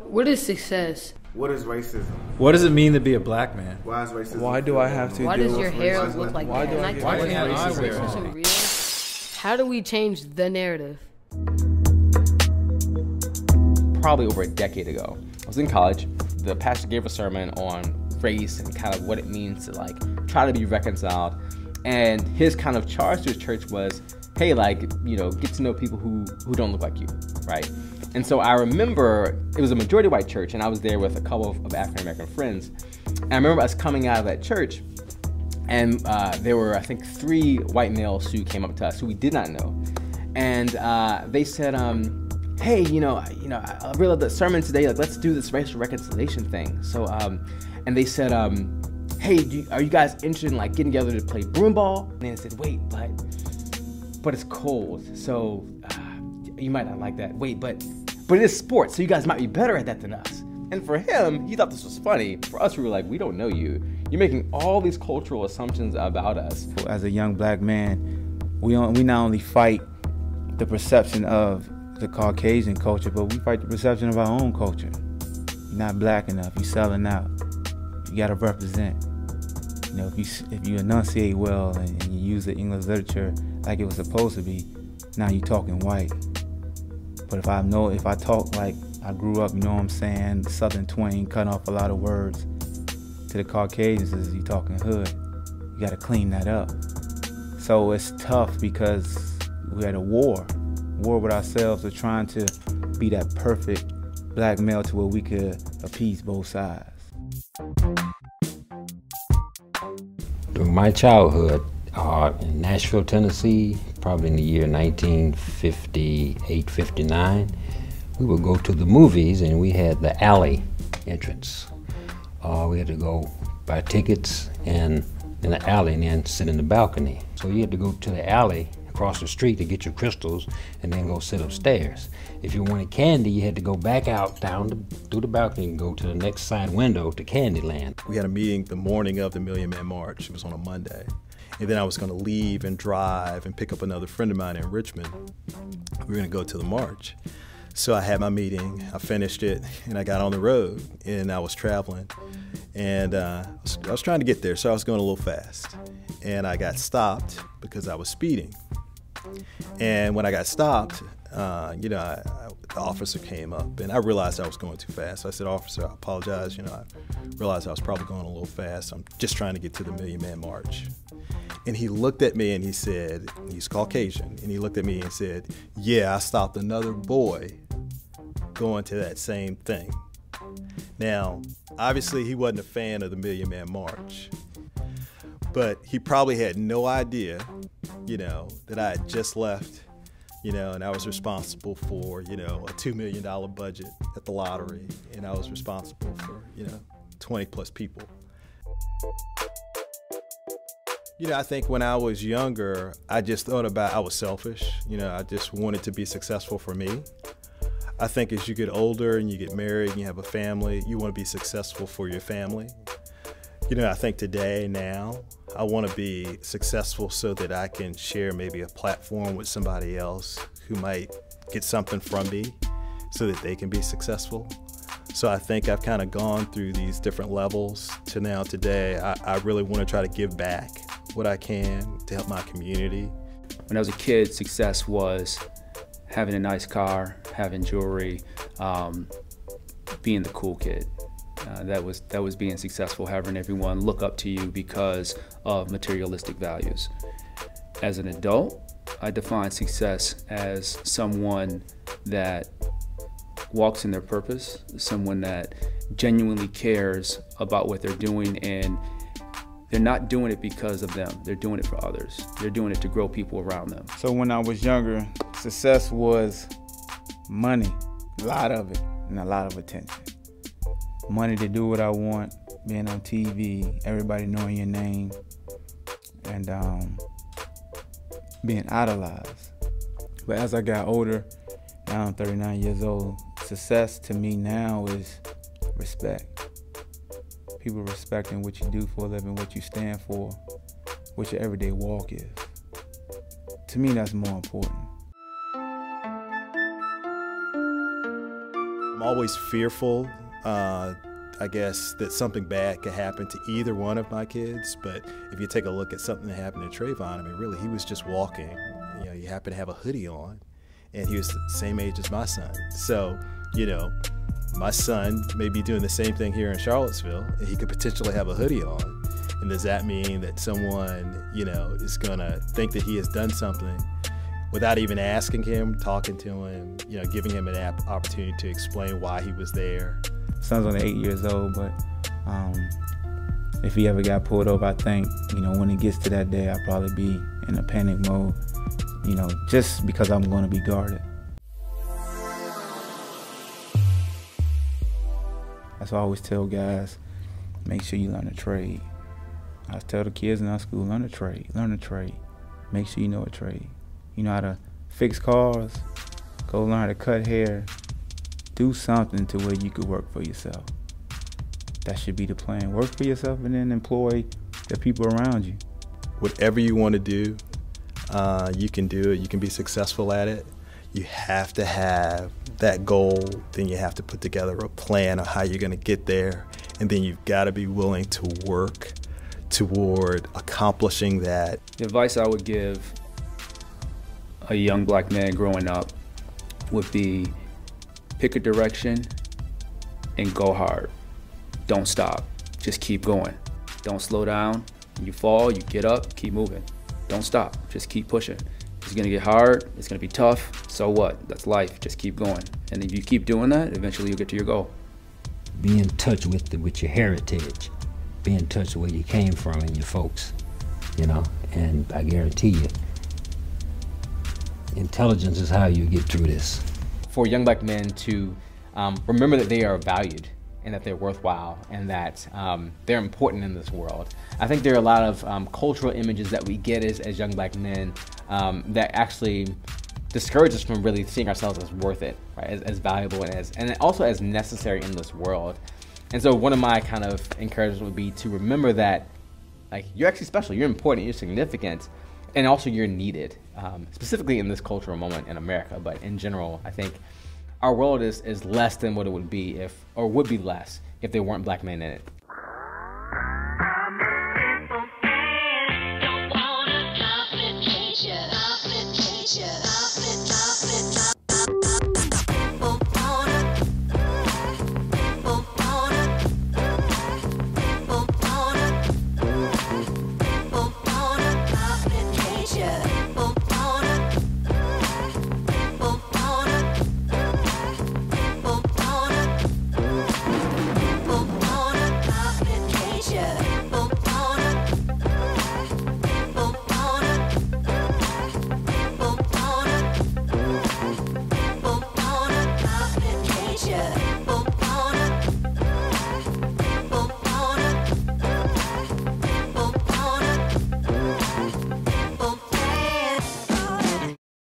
What is success? What is racism? What does it mean to be a black man? Why is racism? Why do I have to Why do does your hair racism? look like Why that? do I And get I racism? can't Why racism can't I so wear real. How do we change the narrative? Probably over a decade ago, I was in college. The pastor gave a sermon on race and kind of what it means to like try to be reconciled. And his kind of charge to his church was, hey, like, you know, get to know people who don't look like you, right? And so I remember it was a majority white church, and I was there with a couple of African-American friends. And I remember us coming out of that church, and there were, I think, 3 white males who came up to us who we did not know. And they said, hey, you know, I really love the sermon today. Like, let's do this racial reconciliation thing. So, and they said, hey, are you guys interested in like getting together to play broom ball? And then I said, wait, but it's cold, so you might not like that. Wait, but it is sports, so you guys might be better at that than us. And for him, he thought this was funny. For us, we were like, we don't know you. You're making all these cultural assumptions about us. As a young black man, we not only fight the perception of the Caucasian culture, but we fight the perception of our own culture. You're not black enough. You're selling out. You gotta represent. You know, if you enunciate well and you use the English literature like it was supposed to be, now you're talking white. But if I talk like I grew up, you know what I'm saying, Southern twang, cutting off a lot of words, to the Caucasians is you talking hood. You gotta clean that up. So it's tough because we had a war with ourselves of trying to be that perfect black male to where we could appease both sides. During my childhood in Nashville, Tennessee, probably in the year 1958, 59, we would go to the movies and we had the alley entrance. We had to go buy tickets in the alley and then sit in the balcony. So you had to go to the alley across the street to get your crystals and then go sit upstairs. If you wanted candy, you had to go back out through the balcony and go to the next side window to Candyland. We had a meeting the morning of the Million Man March. It was on a Monday. And then I was going to leave and drive and pick up another friend of mine in Richmond. We were going to go to the march. So I had my meeting, I finished it, and I got on the road, and I was traveling. And I was trying to get there, so I was going a little fast. And I got stopped because I was speeding. And when I got stopped, the officer came up, and I realized I was going too fast. I said, "Officer, I apologize. I realized I was probably going a little fast. I'm just trying to get to the Million Man March." And he looked at me and he said, he's Caucasian, and he looked at me and said, "Yeah, I stopped another boy going to that same thing." Now, obviously, he wasn't a fan of the Million Man March, but he probably had no idea, that I had just left, and I was responsible for, a $2 million budget at the lottery, and I was responsible for, 20 plus people. I think when I was younger, I just thought I was selfish. I just wanted to be successful for me. I think as you get older and you get married and you have a family, you want to be successful for your family. I think today, now, I want to be successful so that I can share maybe a platform with somebody else who might get something from me so that they can be successful. So I think I've kind of gone through these different levels to now today. I really want to try to give back what I can to help my community. When I was a kid, success was having a nice car, having jewelry, being the cool kid. That was being successful, having everyone look up to you because of materialistic values. As an adult, I define success as someone that walks in their purpose, someone that genuinely cares about what they're doing, and they're not doing it because of them. They're doing it for others. They're doing it to grow people around them. So when I was younger, success was money, a lot of it, and a lot of attention. Money to do what I want, being on TV, everybody knowing your name, and being idolized. But as I got older, now I'm 39 years old, success to me now is respect. People respecting what you do for a living, what you stand for, what your everyday walk is. To me, that's more important. I'm always fearful, I guess, that something bad could happen to either one of my kids. But if you take a look at something that happened to Trayvon, I mean, really, he was just walking. You know, he happened to have a hoodie on, and he was the same age as my son. So, you know, my son may be doing the same thing here in Charlottesville, and he could potentially have a hoodie on. And does that mean that someone, you know, is gonna think that he has done something without even asking him, talking to him, you know, giving him an opportunity to explain why he was there? Son's only 8 years old, but if he ever got pulled over, I think, you know, when it gets to that day, I'll probably be in a panic mode, you know, just because I'm going to be guarded. That's why I always tell guys, make sure you learn a trade. I tell the kids in our school, learn a trade, learn a trade. Make sure you know a trade. You know how to fix cars, go learn how to cut hair. Do something to where you could work for yourself. That should be the plan. Work for yourself and then employ the people around you. Whatever you want to do, you can do it. You can be successful at it. You have to have that goal. Then you have to put together a plan of how you're going to get there. And then you've got to be willing to work toward accomplishing that. The advice I would give a young black man growing up would be pick a direction and go hard. Don't stop. Just keep going. Don't slow down. When you fall, you get up, keep moving. Don't stop. Just keep pushing. It's gonna get hard. It's gonna be tough. So what? That's life. Just keep going. And if you keep doing that, eventually you'll get to your goal. Be in touch with your heritage. Be in touch with where you came from and your folks, you know. And I guarantee you, intelligence is how you get through this. For young black men to remember that they are valued and that they're worthwhile and that they're important in this world. I think there are a lot of cultural images that we get as young black men that actually discourage us from really seeing ourselves as worth it, right? As valuable and also as necessary in this world. And so one of my kind of encouragements would be to remember that, like, you're actually special, you're important, you're significant, and also you're needed, specifically in this cultural moment in America. But in general, I think our world is less than what it would be would be less if there weren't black men in it.